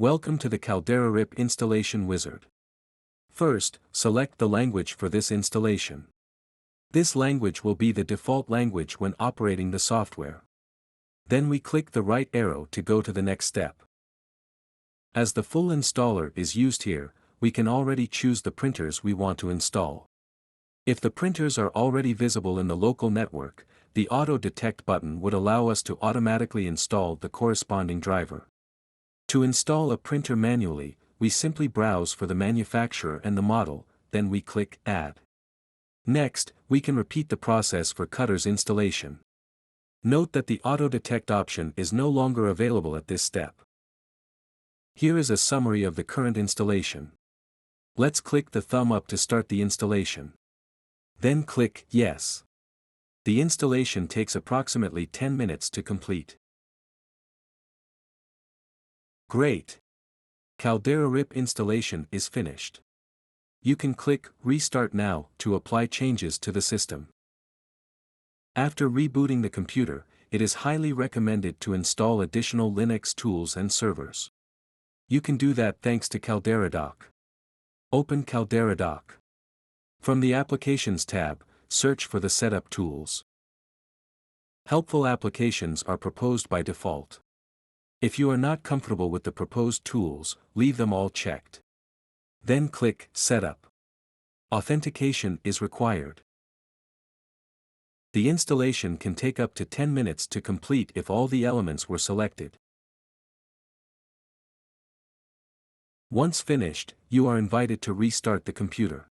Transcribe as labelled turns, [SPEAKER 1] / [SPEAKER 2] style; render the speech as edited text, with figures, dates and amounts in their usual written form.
[SPEAKER 1] Welcome to the CalderaRIP installation wizard. First, select the language for this installation. This language will be the default language when operating the software. Then we click the right arrow to go to the next step. As the full installer is used here, we can already choose the printers we want to install. If the printers are already visible in the local network, the Auto Detect button would allow us to automatically install the corresponding driver. To install a printer manually, we simply browse for the manufacturer and the model, then we click Add. Next, we can repeat the process for cutter's installation. Note that the Auto Detect option is no longer available at this step. Here is a summary of the current installation. Let's click the thumb up to start the installation. Then click Yes. The installation takes approximately 10 minutes to complete. Great! CalderaRIP installation is finished. You can click Restart Now to apply changes to the system. After rebooting the computer, it is highly recommended to install additional Linux tools and servers. You can do that thanks to CalderaDock. Open CalderaDock. From the Applications tab, search for the Setup tools. Helpful applications are proposed by default. If you are not comfortable with the proposed tools, leave them all checked. Then click Setup. Authentication is required. The installation can take up to 10 minutes to complete if all the elements were selected. Once finished, you are invited to restart the computer.